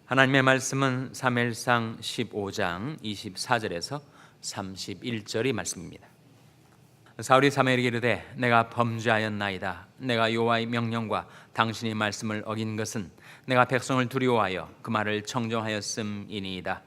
하나님의 말씀은 사무엘상 15장 24절에서 31절의 말씀입니다. 사울이 사무엘에게 이르되 내가 범죄하였나이다. 내가 여호와의 명령과 당신의 말씀을 어긴 것은 내가 백성을 두려워하여 그 말을 청종하였음이니이다.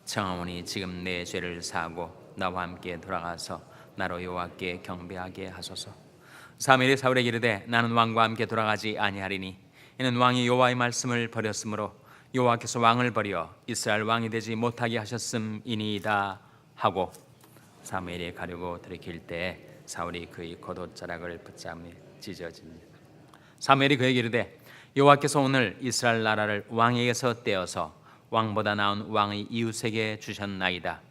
청하오니 지금 내 죄를 사하고 나와 함께 돌아가서 나로 여호와께 경배하게 하소서. 사무엘이 사울에게 이르되 나는 왕과 함께 돌아가지 아니하리니 이는 왕이 여호와의 말씀을 버렸으므로 여호와께서 왕을 버려 이스라엘 왕이 되지 못하게 하셨음이니이다 하고 사무엘이 가려고 들이킬 때 사울이 그의 겉옷자락을 붙잡며 찢어집니다. 사무엘이 그에게 이르되 여호와께서 오늘 이스라엘 나라를 왕에게서 떼어서 왕보다 나은 왕의 이웃에게 주셨나이다.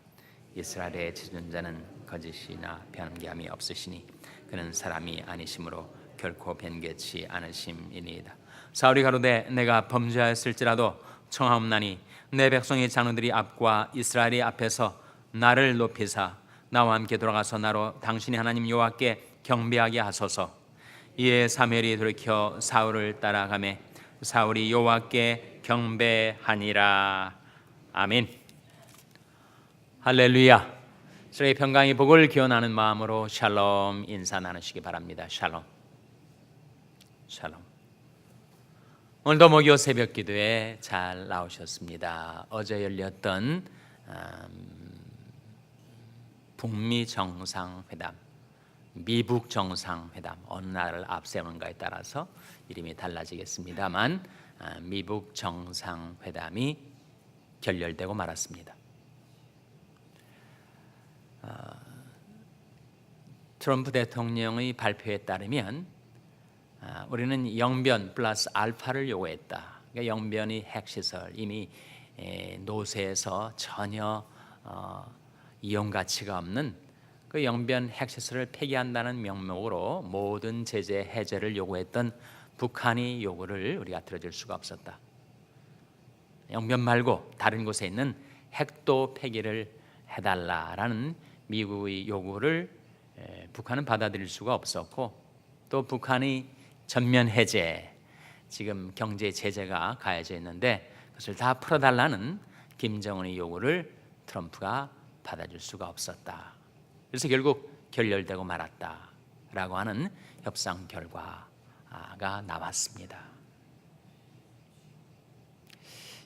이스라엘의 지존 자는 거짓이나 변개함이 없으시니 그는 사람이 아니심으로 결코 변개치 않으심이니이다. 사울이 가로되 내가 범죄하였을지라도 청하옵나니 내 백성의 장로들이 앞과 이스라엘이 앞에서 나를 높이사 나와 함께 돌아가서 나로 당신의 하나님 여호와께 경배하게 하소서. 이에 사무엘이 돌이켜 사울을 따라가매 사울이 여호와께 경배하니라. 아멘. 할렐루야. 저희 평강의 복을 기원하는 마음으로 샬롬 인사 나누시기 바랍니다. 샬롬. 샬롬. 오늘도 목요 새벽 기도에 잘 나오셨습니다. 어제 열렸던 북미 정상회담, 미북 정상회담, 어느 나라를 앞세우는가에 따라서 이름이 달라지겠습니다만 미북 정상회담이 결렬되고 말았습니다. 트럼프 대통령의 발표에 따르면 우리는 영변 플러스 알파를 요구했다. 그러니까 영변의 핵시설 이미 노쇠에서 전혀 이용 가치가 없는 그 영변 핵시설을 폐기한다는 명목으로 모든 제재 해제를 요구했던 북한의 요구를 우리가 들어줄 수가 없었다. 영변 말고 다른 곳에 있는 핵도 폐기를 해달라라는 미국의 요구를 북한은 받아들일 수가 없었고, 또 북한의 전면 해제, 지금 경제 제재가 가해져 있는데 그것을 다 풀어달라는 김정은의 요구를 트럼프가 받아줄 수가 없었다. 그래서 결국 결렬되고 말았다라고 하는 협상 결과가 나왔습니다.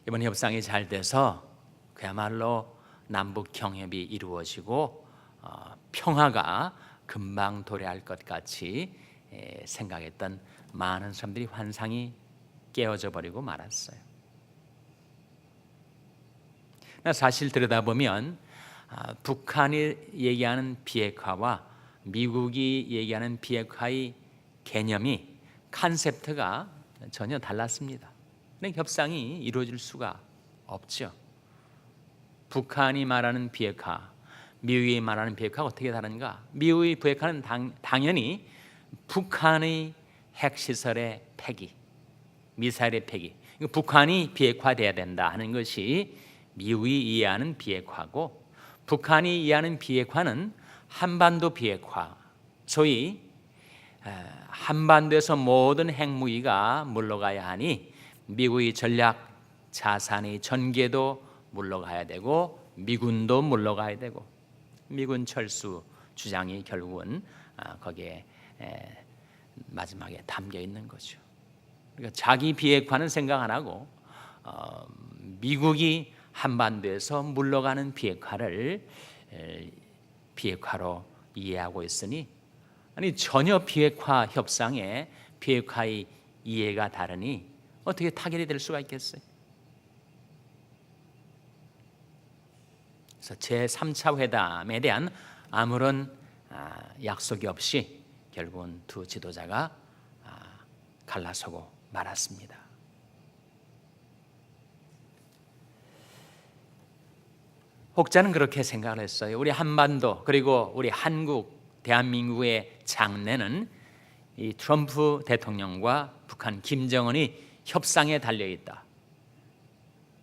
이번 협상이 잘 돼서 그야말로 남북 경협이 이루어지고 평화가 금방 도래할 것 같이 생각했던 많은 사람들이 환상이 깨어져 버리고 말았어요. 사실 들여다보면 북한이 얘기하는 비핵화와 미국이 얘기하는 비핵화의 개념이 컨셉트가 전혀 달랐습니다. 협상이 이루어질 수가 없죠. 북한이 말하는 비핵화, 미국이 말하는 비핵화가 어떻게 다른가? 미국의 비핵화는 당연히 북한의 핵시설의 폐기, 미사일의 폐기, 북한이 비핵화돼야 된다 하는 것이 미국이 이해하는 비핵화고, 북한이 이해하는 비핵화는 한반도 비핵화, 소위 한반도에서 모든 핵무기가 물러가야 하니 미국의 전략 자산의 전개도 물러가야 되고 미군도 물러가야 되고, 미군 철수 주장이 결국은 거기에 마지막에 담겨 있는 거죠. 그러니까 자기 비핵화는 생각 안 하고 미국이 한반도에서 물러가는 비핵화를 비핵화로 이해하고 있으니, 아니 전혀 비핵화 협상에 비핵화의 이해가 다르니 어떻게 타결이 될 수가 있겠어요? 그래서 제3차 회담에 대한 아무런 약속이 없이 결국은 두 지도자가 갈라서고 말았습니다. 혹자는 그렇게 생각을 했어요. 우리 한반도 그리고 우리 한국, 대한민국의 장래는 이 트럼프 대통령과 북한 김정은이 협상에 달려있다.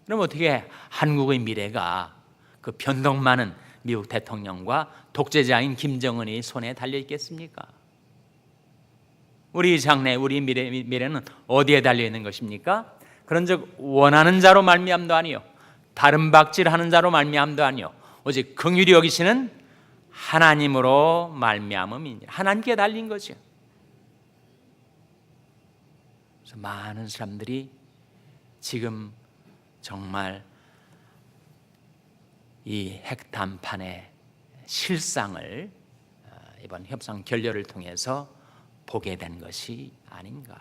그럼 어떻게 한국의 미래가 그 변동 많은 미국 대통령과 독재자인 김정은이 손에 달려있겠습니까? 우리 장래, 우리 미래는 어디에 달려있는 것입니까? 그런즉 원하는 자로 말미암도 아니요 다른 박질하는 자로 말미암도 아니요 오직 긍휼히 여기시는 하나님으로 말미암음이니라. 하나님께 달린 거죠. 그래서 많은 사람들이 지금 정말 이 핵담판의 실상을 이번 협상 결렬을 통해서 보게 된 것이 아닌가.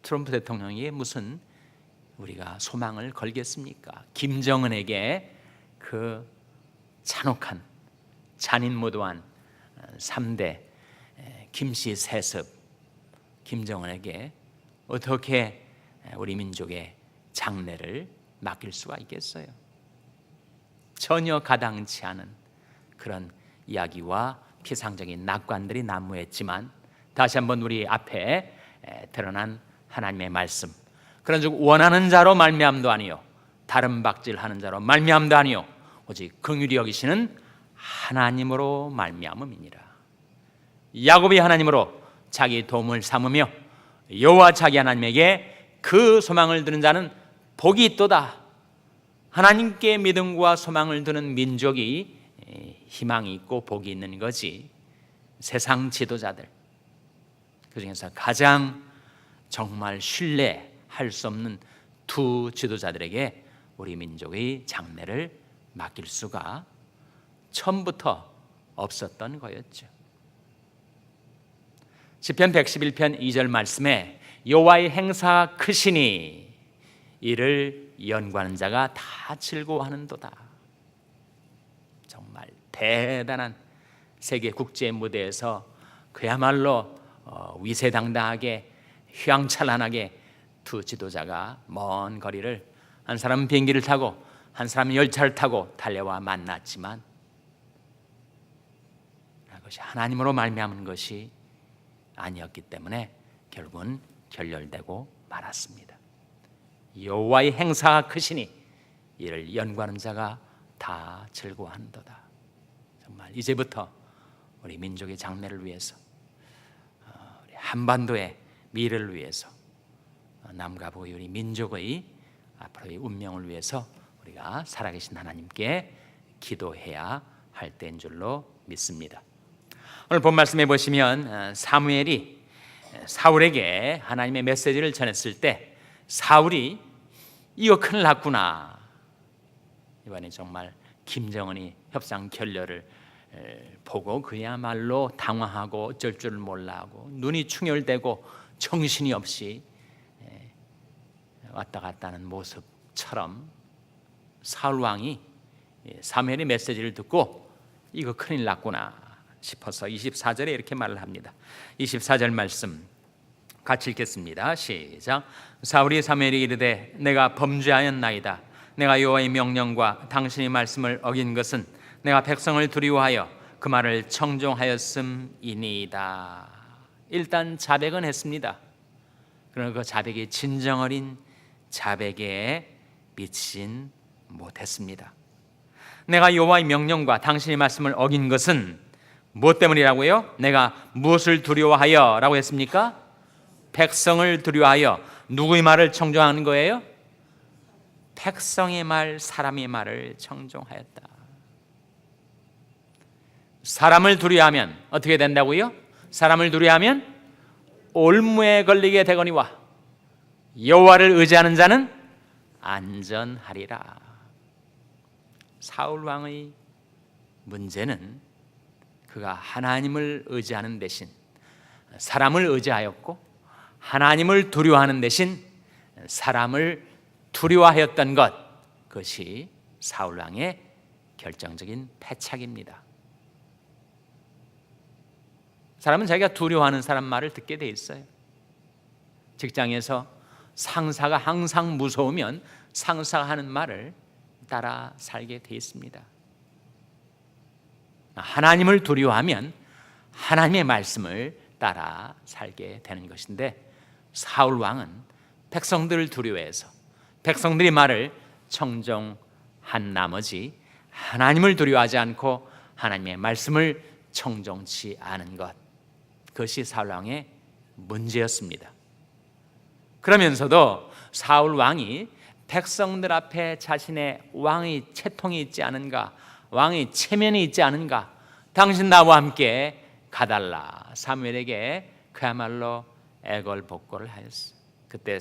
트럼프 대통령이 무슨 우리가 소망을 걸겠습니까? 김정은에게 그 잔혹한 잔인무도한 3대 김씨 세습 김정은에게 어떻게 우리 민족의 장래를 맡길 수가 있겠어요? 전혀 가당치 않은 그런 이야기와 피상적인 낙관들이 난무했지만 다시 한번 우리 앞에 드러난 하나님의 말씀, 그런즉 원하는 자로 말미암도 아니요 다른 박질하는 자로 말미암도 아니요 오직 긍휼히 여기시는 하나님으로 말미암음이니라. 야곱이 하나님으로 자기 도움을 삼으며 여호와 자기 하나님에게 그 소망을 두는 자는 복이 있도다. 하나님께 믿음과 소망을 두는 민족이 희망이 있고 복이 있는 거지. 세상 지도자들 그중에서 가장 정말 신뢰할 수 없는 두 지도자들에게 우리 민족의 장래를 맡길 수가 처음부터 없었던 거였죠. 시편 111편 2절 말씀에 여호와의 행사 크시니 이를 연구하는 자가 다 즐거워하는도다. 정말 대단한 세계 국제 무대에서 그야말로 위세당당하게 휘황찬란하게 두 지도자가 먼 거리를 한 사람은 비행기를 타고 한 사람은 열차를 타고 달려와 만났지만 그것이 하나님으로 말미암은 것이 아니었기 때문에 결국은 결렬되고 말았습니다. 여호와의 행사가 크시니 이를 연구하는 자가 다 즐거워한도다. 정말 이제부터 우리 민족의 장래를 위해서 우리 한반도의 미래를 위해서 남과 북의 우리 민족의 앞으로의 운명을 위해서 우리가 살아계신 하나님께 기도해야 할 때인 줄로 믿습니다. 오늘 본 말씀에 보시면 사무엘이 사울에게 하나님의 메시지를 전했을 때 사울이 이거 큰일 났구나. 이번에 정말 김정은이 협상 결렬을 보고 그야말로 당황하고 어쩔 줄 몰라하고 눈이 충혈되고 정신이 없이 왔다 갔다 하는 모습처럼 사울 왕이 사무엘의 메시지를 듣고 이거 큰일 났구나 싶어서 24절에 이렇게 말을 합니다. 24절 말씀 같이 읽겠습니다. 시작. 사울이 사무엘에게 이르되 내가 범죄하였나이다. 내가 여호와의 명령과 당신의 말씀을 어긴 것은 내가 백성을 두려워하여 그 말을 청종하였음이니이다. 일단 자백은 했습니다. 그러나 그 자백이 진정 어린 자백에 미치진 못했습니다. 내가 여호와의 명령과 당신의 말씀을 어긴 것은 무엇 때문이라고요? 내가 무엇을 두려워하여 라고 했습니까? 백성을 두려워하여 누구의 말을 청종하는 거예요? 백성의 말, 사람의 말을 청종하였다. 사람을 두려워하면 어떻게 된다고요? 사람을 두려워하면 올무에 걸리게 되거니와 여호와를 의지하는 자는 안전하리라. 사울 왕의 문제는 그가 하나님을 의지하는 대신 사람을 의지하였고 하나님을 두려워하는 대신 사람을 두려워하였던 것, 그것이 사울 왕의 결정적인 패착입니다. 사람은 자기가 두려워하는 사람 말을 듣게 돼 있어요. 직장에서 상사가 항상 무서우면 상사가 하는 말을 따라 살게 돼 있습니다. 하나님을 두려워하면 하나님의 말씀을 따라 살게 되는 것인데 사울 왕은 백성들을 두려워해서 백성들의 말을 청종한 나머지 하나님을 두려워하지 않고 하나님의 말씀을 청종치 않은 것, 그것이 사울 왕의 문제였습니다. 그러면서도 사울 왕이 백성들 앞에 자신의 왕의 채통이 있지 않은가, 왕의 체면이 있지 않은가, 당신 나와 함께 가달라 사무엘에게 그야말로 애걸복걸을 하였어요. 그때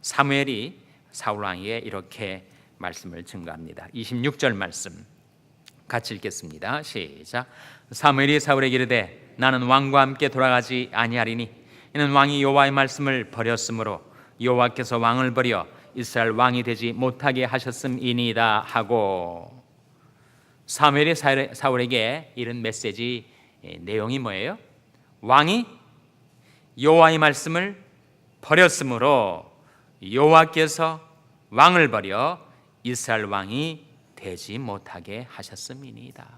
사무엘이 사울 왕에게 이렇게 말씀을 증거합니다. 26절 말씀 같이 읽겠습니다. 시작. 사무엘이 사울에게 이르되 나는 왕과 함께 돌아가지 아니하리니 이는 왕이 여호와의 말씀을 버렸으므로 여호와께서 왕을 버려 이스라엘 왕이 되지 못하게 하셨음이니이다 하고, 사무엘이 사울에게 이런 메시지 내용이 뭐예요? 왕이 여호와의 말씀을 버렸으므로 여호와께서 왕을 버려 이스라엘 왕이 되지 못하게 하셨음이니이다.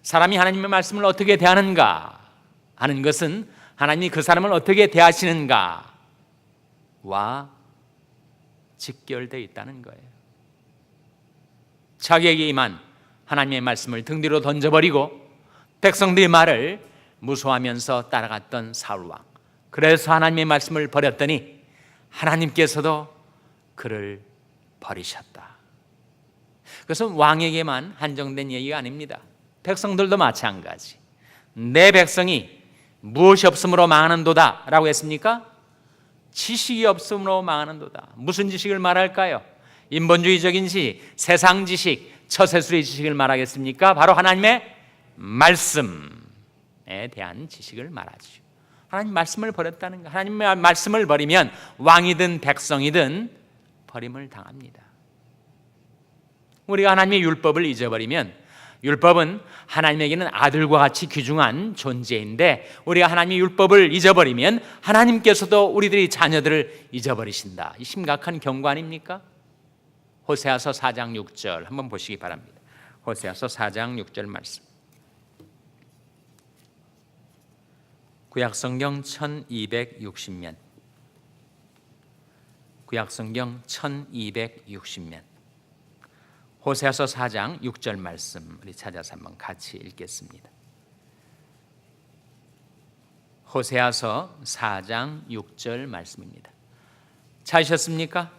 사람이 하나님의 말씀을 어떻게 대하는가 하는 것은 하나님이 그 사람을 어떻게 대하시는가와 직결되어 있다는 거예요. 자기에게 임한 하나님의 말씀을 등 뒤로 던져버리고 백성들의 말을 무서워하면서 따라갔던 사울왕, 그래서 하나님의 말씀을 버렸더니 하나님께서도 그를 버리셨다. 그것은 왕에게만 한정된 얘기가 아닙니다. 백성들도 마찬가지. 내 백성이 무엇이 없으므로 망하는도다 라고 했습니까? 지식이 없으므로 망하는도다. 무슨 지식을 말할까요? 인본주의적인 지식, 세상 지식, 처세술의 지식을 말하겠습니까? 바로 하나님의 말씀에 대한 지식을 말하죠. 하나님 말씀을 버렸다는 거. 하나님의 말씀을 버리면 왕이든 백성이든 버림을 당합니다. 우리가 하나님의 율법을 잊어버리면, 율법은 하나님에게는 아들과 같이 귀중한 존재인데 우리가 하나님의 율법을 잊어버리면 하나님께서도 우리들의 자녀들을 잊어버리신다. 이 심각한 경고 아닙니까? 호세아서 4장 6절 한번 보시기 바랍니다. 호세아서 4장 6절 말씀. 구약성경 1260면, 구약성경 1260면, 호세아서 4장 6절 말씀 우리 찾아서 한번 같이 읽겠습니다. 호세아서 4장 6절 말씀입니다. 찾으셨습니까?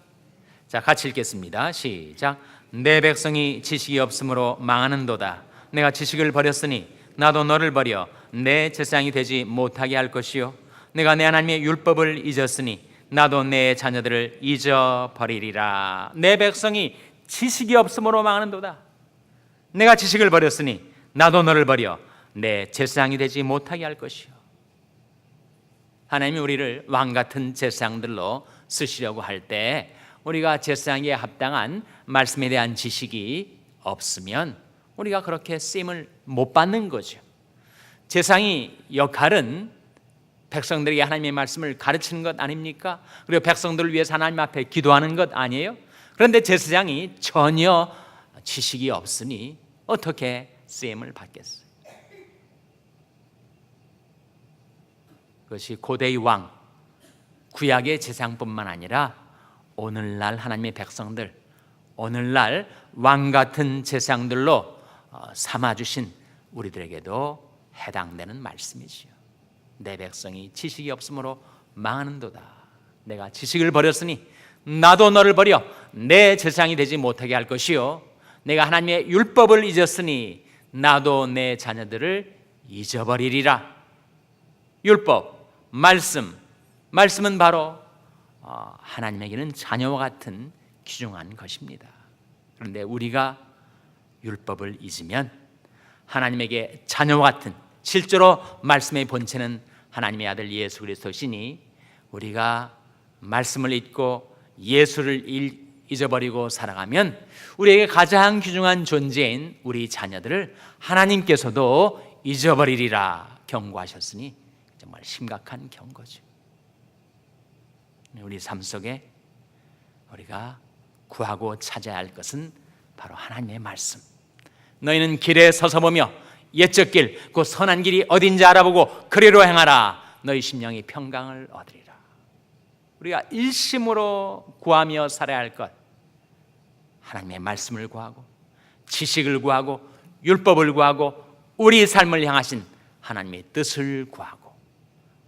자, 같이 읽겠습니다. 시작. 내 백성이 지식이 없으므로 망하는도다. 내가 지식을 버렸으니 나도 너를 버려 내 제사장이 되지 못하게 할 것이요 내가 내 하나님의 율법을 잊었으니 나도 내 자녀들을 잊어버리리라. 내 백성이 지식이 없으므로 망하는도다. 내가 지식을 버렸으니 나도 너를 버려 내 제사장이 되지 못하게 할 것이요. 하나님이 우리를 왕같은 제사장들로 쓰시려고 할 때 우리가 제사장에 합당한 말씀에 대한 지식이 없으면 우리가 그렇게 쓰임을 못 받는 거죠. 제사장의 역할은 백성들에게 하나님의 말씀을 가르치는 것 아닙니까? 그리고 백성들을 위해서 하나님 앞에 기도하는 것 아니에요? 그런데 제사장이 전혀 지식이 없으니 어떻게 쓰임을 받겠어요? 그것이 고대의 왕, 구약의 제사장뿐만 아니라 오늘날 하나님의 백성들, 오늘날 왕같은 제사장들로 삼아주신 우리들에게도 해당되는 말씀이지요. 내 백성이 지식이 없으므로 망하는도다. 내가 지식을 버렸으니 나도 너를 버려 내 제사장이 되지 못하게 할 것이요 내가 하나님의 율법을 잊었으니 나도 내 자녀들을 잊어버리리라. 율법, 말씀은 바로 하나님에게는 자녀와 같은 귀중한 것입니다. 그런데 우리가 율법을 잊으면 하나님에게 자녀와 같은, 실제로 말씀의 본체는 하나님의 아들 예수 그리스도시니 우리가 말씀을 잊고 예수를 잊어버리고 살아가면 우리에게 가장 귀중한 존재인 우리 자녀들을 하나님께서도 잊어버리리라 경고하셨으니 정말 심각한 경고죠. 우리 삶 속에 우리가 구하고 찾아야 할 것은 바로 하나님의 말씀. 너희는 길에 서서 보며 옛적 길, 그 선한 길이 어딘지 알아보고 그리로 행하라. 너희 심령이 평강을 얻으리라. 우리가 일심으로 구하며 살아야 할 것, 하나님의 말씀을 구하고 지식을 구하고 율법을 구하고 우리 삶을 향하신 하나님의 뜻을 구하고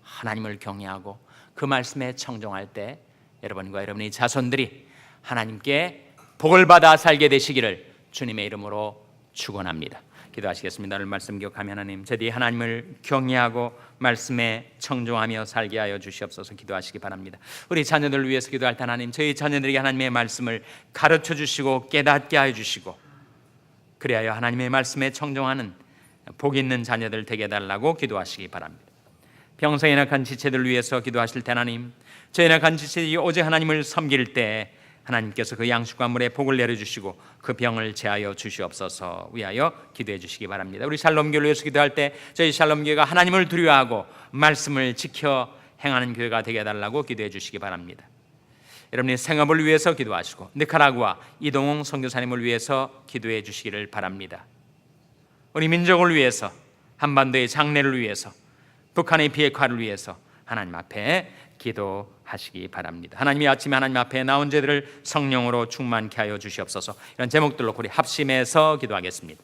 하나님을 경외하고 그 말씀에 청종할 때 여러분과 여러분의 자손들이 하나님께 복을 받아 살게 되시기를 주님의 이름으로 축원합니다. 기도하시겠습니다. 오늘 말씀 기억하며 하나님, 저희들이 하나님을 경외하고 말씀에 청종하며 살게 하여 주시옵소서. 기도하시기 바랍니다. 우리 자녀들을 위해서 기도할 때 하나님, 저희 자녀들에게 하나님의 말씀을 가르쳐 주시고 깨닫게 하여 주시고, 그리하여 하나님의 말씀에 청종하는 복 있는 자녀들 되게 해달라고 기도하시기 바랍니다. 병성에 약한 지체들을 위해서 기도하실 때 하나님, 저희 약한 지체들이 오직 하나님을 섬길 때 하나님께서 그 양식과 물에 복을 내려주시고 그 병을 제하여 주시옵소서 위하여 기도해 주시기 바랍니다. 우리 샬롬교회를 위해서 기도할 때 저희 샬롬교회가 하나님을 두려워하고 말씀을 지켜 행하는 교회가 되게 해달라고 기도해 주시기 바랍니다. 여러분의 생업을 위해서 기도하시고 니카라구아 이동홍 선교사님을 위해서 기도해 주시기를 바랍니다. 우리 민족을 위해서, 한반도의 장래를 위해서, 북한의 비핵화를 위해서 하나님 앞에 기도하시기 바랍니다. 하나님이 아침에 하나님 앞에 나온 저들을 성령으로 충만케 하여 주시옵소서. 이런 제목들로 우리 합심해서 기도하겠습니다.